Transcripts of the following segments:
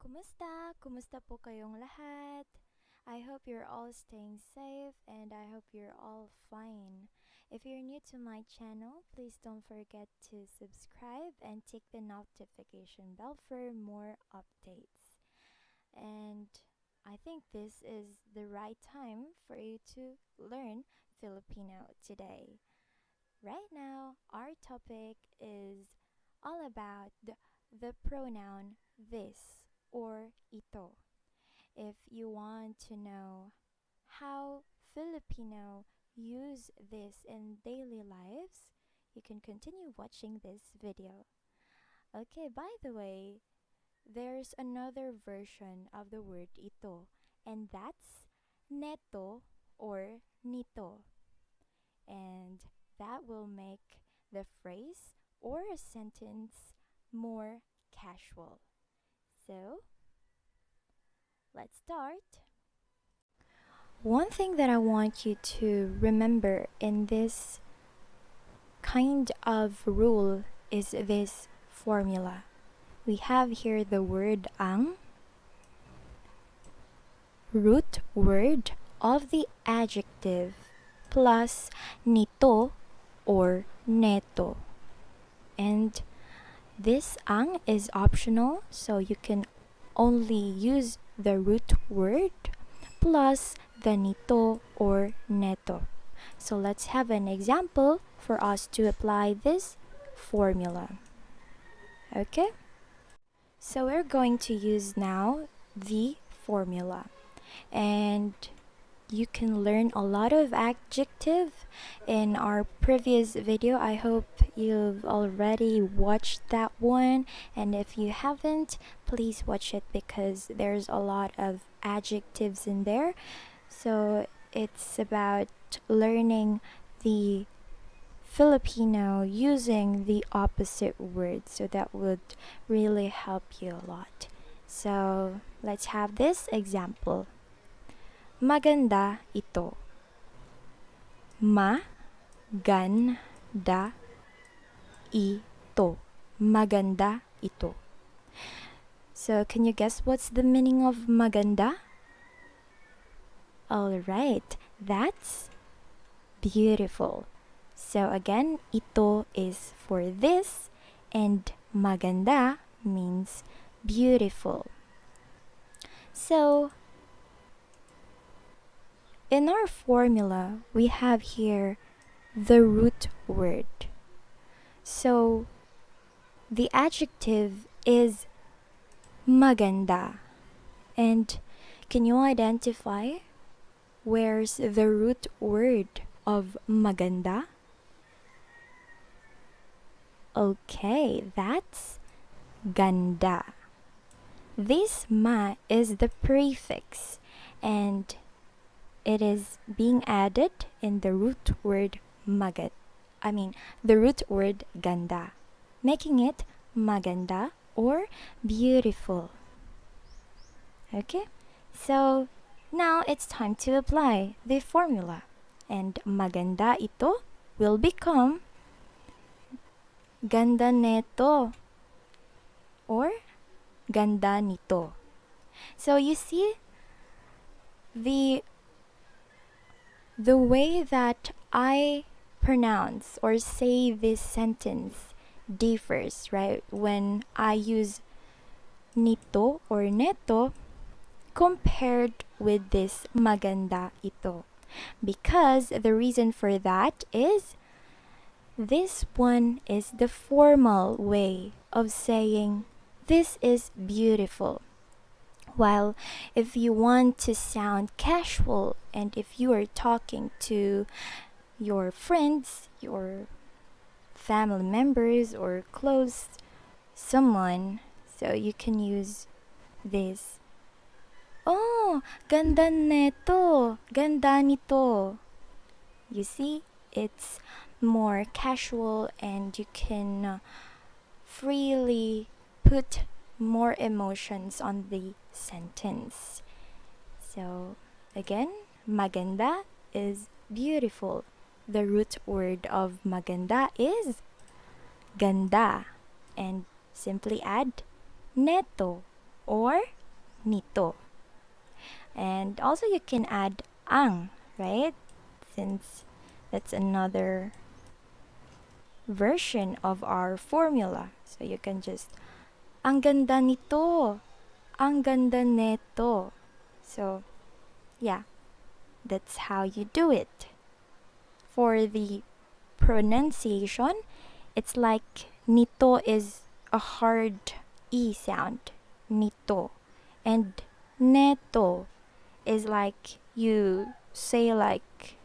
Kumusta? Kumusta po kayong lahat? I hope you're all staying safe and I hope you're all fine. If you're new to my channel, please don't forget to subscribe and tick the notification bell for more updates. And I think this is the right time for you to learn Filipino today. Right now, our topic is all about the pronoun this or ito. If you want to know how Filipino use this in daily lives, you can continue watching this video. Okay, by the way, there's another version of the word ito, and that's neto or nito. And that will make the phrase or a sentence more casual. So, let's start. One thing that I want you to remember in this kind of rule is this formula. We have here the word ang, root word of the adjective, plus nito or neto. And this ang is optional, so you can only use the root word plus the nito or neto. So let's have an example for us to apply this formula. Okay? So we're going to use now the formula. And you can learn a lot of adjective in our previous video. I hope you've already watched that one, and if you haven't, please watch it because there's a lot of adjectives in there. So it's about learning the Filipino using the opposite word, so that would really help you a lot. So let's have this example. Maganda ito. Maganda ito. Maganda ito. So, can you guess what's the meaning of maganda? Alright, that's beautiful. So again, ito is for this, and maganda means beautiful. So, in our formula, we have here the root word. So, the adjective is maganda. And can you identify where's the root word of maganda? Okay, that's ganda. This ma is the prefix, and it is being added in the root word the root word ganda, making it maganda or beautiful. Okay, so now it's time to apply the formula, and maganda ito will become ganda neto or ganda nito. So you see, the way that I pronounce or say this sentence differs, right? When I use nito or neto compared with this maganda ito. Because the reason for that is this one is the formal way of saying this is beautiful. While if you want to sound casual, and if you are talking to your friends, your family members, or close someone, so you can use this. Oh, ganda neto, ganda nito. You see, it's more casual and you can freely put more emotions on the sentence. So again, maganda is beautiful. The root word of maganda is ganda, and simply add neto or NITO. And also you can add ang, right? Since that's another version of our formula. So you can just, ang ganda nito, ang ganda neto. So yeah, that's how you do it. For the pronunciation, it's like nito is a hard E sound, nito. And neto is like you say like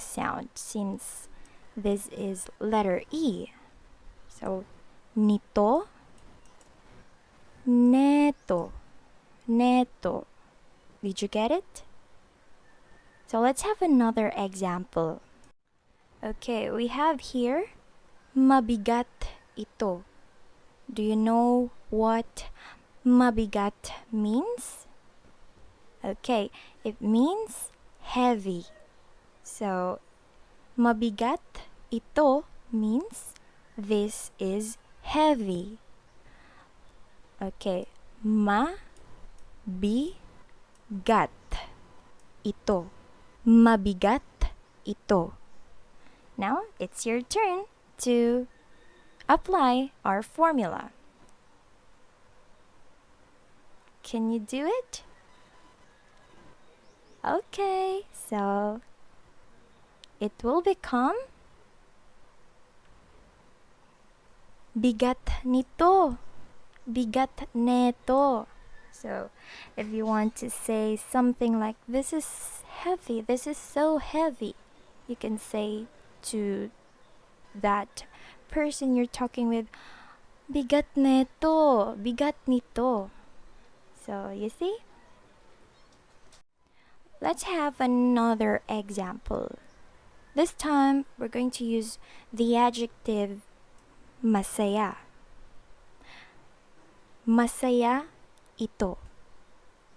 sound, since this is letter E. So nito, neto, neto. Did you get it? So let's have another example. Okay, we have here mabigat ito. Do you know what mabigat means? Okay, it means heavy. So mabigat ito means this is heavy. Okay, mabigat ito. Mabigat ito. Now it's your turn to apply our formula. Can you do it? Okay, so it will become bigat nito, bigat neto. So if you want to say something like this is heavy, this is so heavy, you can say to that person you're talking with, bigat neto, bigat nito. So you see? Let's have another example. This time we're going to use the adjective masaya. Masaya ito.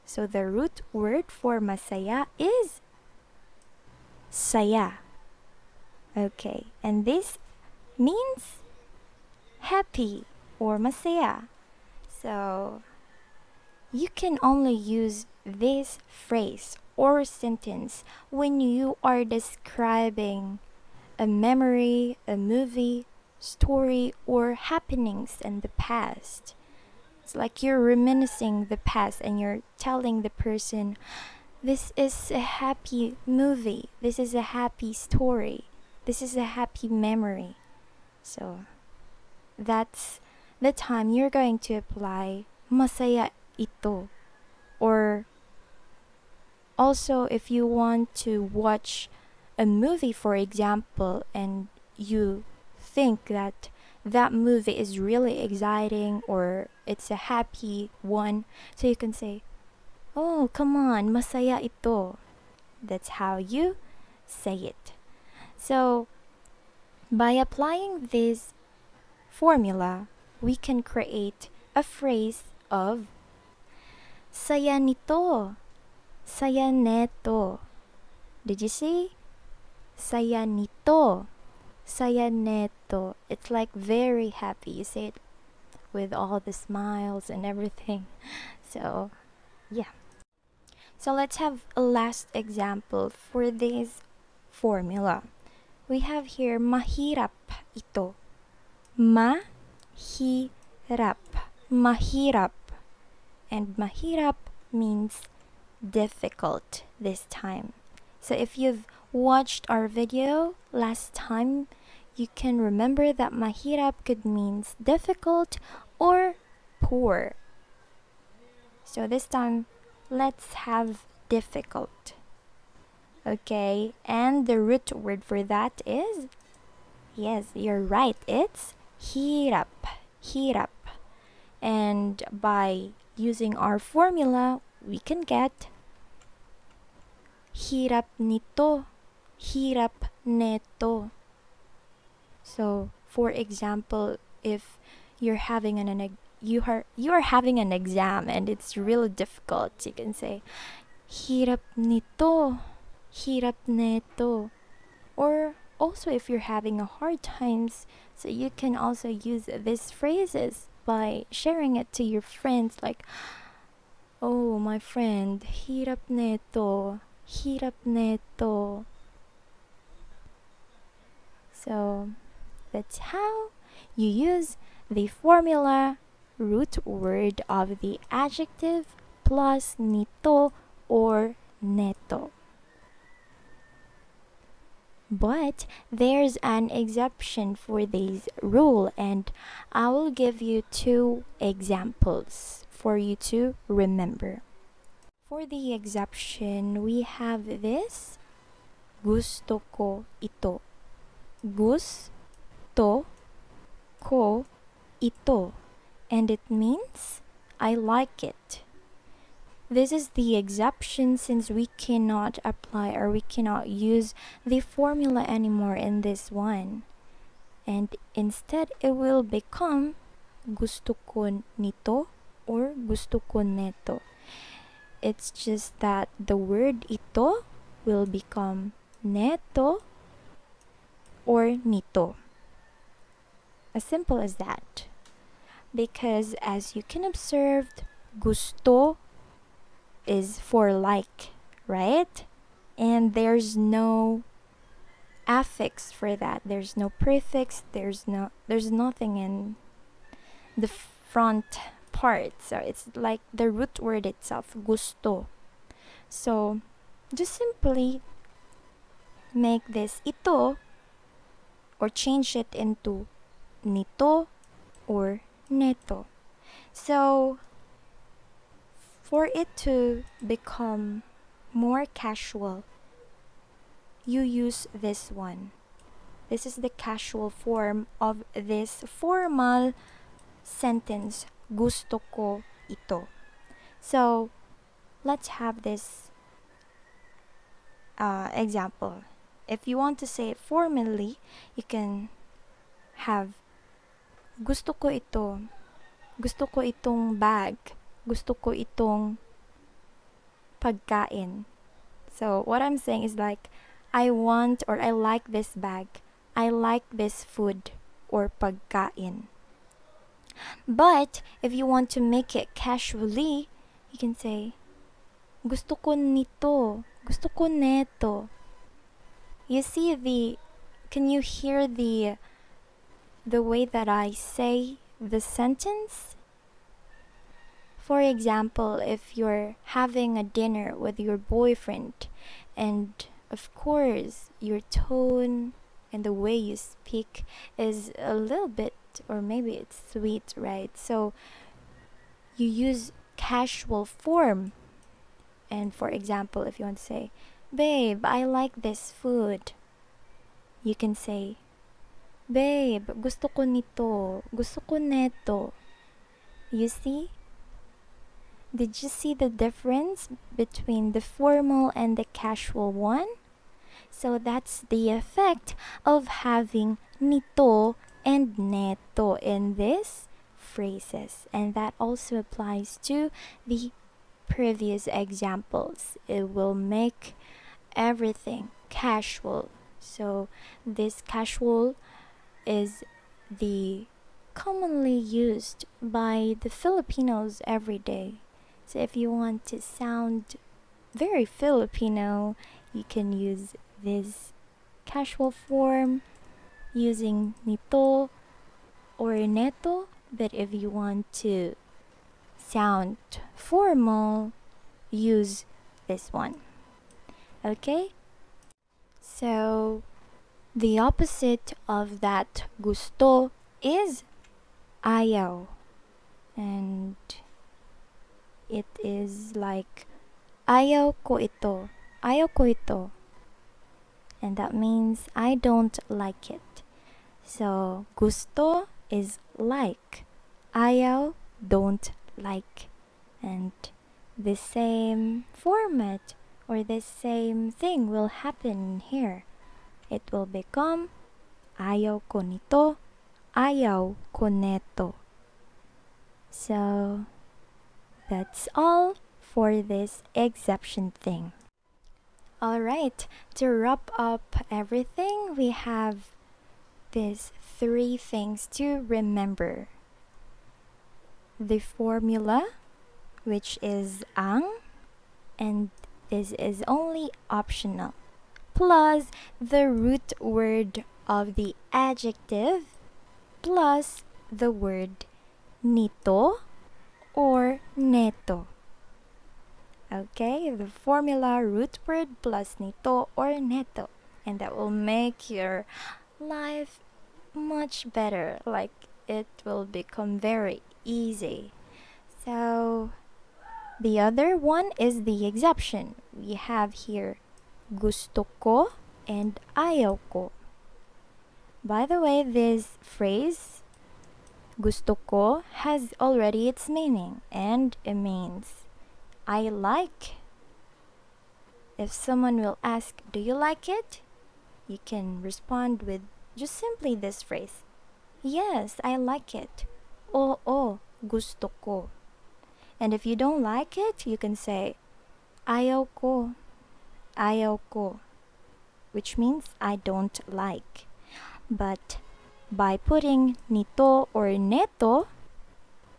So the root word for masaya is saya. Okay, and this means happy or masaya. So you can only use this phrase or sentence when you are describing a memory, a movie, story, or happenings in the past. It's like you're reminiscing the past and you're telling the person, this is a happy movie, this is a happy story, this is a happy memory. So that's the time you're going to apply masaya ito. Or also if you want to watch a movie, for example, and you think that that movie is really exciting or it's a happy one, so you can say, oh, come on, masaya ito. That's how you say it. So by applying this formula, we can create a phrase of saya nito, saya neto. Did you see? Saya nito, saya neto. It's like very happy. You say it with all the smiles and everything. So yeah. So let's have a last example for this formula. We have here mahirap ito. Mahirap. Mahirap. And mahirap means difficult this time. So if you've watched our video last time, you can remember that mahirap could means difficult or poor. So this time, let's have difficult. Okay, and the root word for that is, yes, you're right, it's hirap. Hirap. And by using our formula, we can get hirap nito, hirap neto. So, for example, if you're having you are having an exam and it's really difficult, you can say hirap nito, hirap neto. Or also if you're having a hard times, so you can also use these phrases by sharing it to your friends, like, Oh, my friend, hirap neto. Hirap neto. So, that's how you use the formula root word of the adjective plus nito or neto. But there's an exception for this rule, and I will give you two examples for you to remember. For the exception, we have this gusto ko ito. Gusto ko ito. And it means I like it. This is the exception since we cannot apply or we cannot use the formula anymore in this one. And instead it will become gusto ko nito or gusto ko neto. It's just that the word ito will become neto or nito. As simple as that. Because as you can observe, gusto is for like, right? And there's no affix for that. There's no prefix, there's nothing in the front part. So it's like the root word itself, gusto. So just simply make this ito or change it into nito or neto. So for it to become more casual, you use this one. This is the casual form of this formal sentence, gusto ko ito. So let's have this example. If you want to say it formally, you can have gusto ko ito. Gusto ko itong bag. Gusto ko itong pagkain. So what I'm saying is like, I want or I like this bag. I like this food or pagkain. But if you want to make it casually, you can say, gusto ko nito. Gusto ko neto. You see can you hear the way that I say the sentence? For example, if you're having a dinner with your boyfriend, and of course your tone and the way you speak is a little bit, or maybe it's sweet, right? So you use casual form. And for example, if you want to say, babe, I like this food, you can say, babe, gusto ko nito, gusto ko neto. You see? Did you see the difference between the formal and the casual one? So that's the effect of having nito and neto in these phrases. And that also applies to the previous examples. It will make everything casual. So this casual is the commonly used by the Filipinos every day. So if you want to sound very Filipino, you can use this casual form using nito or neto. But if you want to sound formal, use this one. Okay? So the opposite of that gusto is ayaw. And it is like ayaw ko ito. Ayaw ko ito. And that means I don't like it. So gusto is like. Ayaw, don't like. And the same format or the same thing will happen here. It will become ayaw ko nito, ayaw ko neto. So that's all for this exception thing. Alright, to wrap up everything, we have these three things to remember: the formula, which is ang, and this is only optional, plus the root word of the adjective plus the word nito or neto. Okay, the formula root word plus nito or neto, and that will make your life much better. Like, it will become very easy. So the other one is the exception. We have here gusto ko and ayaw ko. By the way, this phrase gusto ko has already its meaning, and it means I like. If someone will ask, do you like it? You can respond with just simply this phrase. Yes, I like it. Oo, gusto ko. And if you don't like it, you can say ayaw ko, which means I don't like. But by putting nito or neto,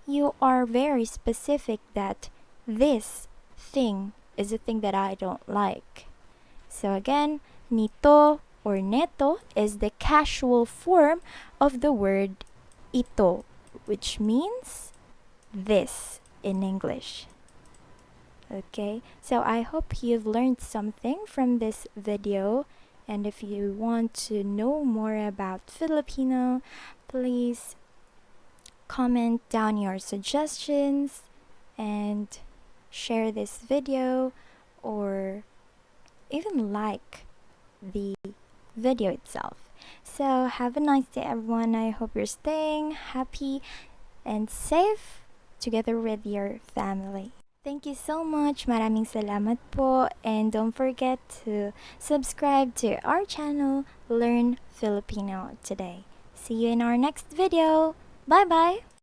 you are very specific that this thing is a thing that I don't like. So again, nito or neto is the casual form of the word ito, which means this in English. Okay, so I hope you've learned something from this video, and if you want to know more about Filipino, please comment down your suggestions and share this video, or even like the video itself. So have a nice day, everyone. I hope you're staying happy and safe together with your family. Thank you so much. Maraming salamat po. And don't forget to subscribe to our channel, Learn Filipino Today. See you in our next video. Bye-bye!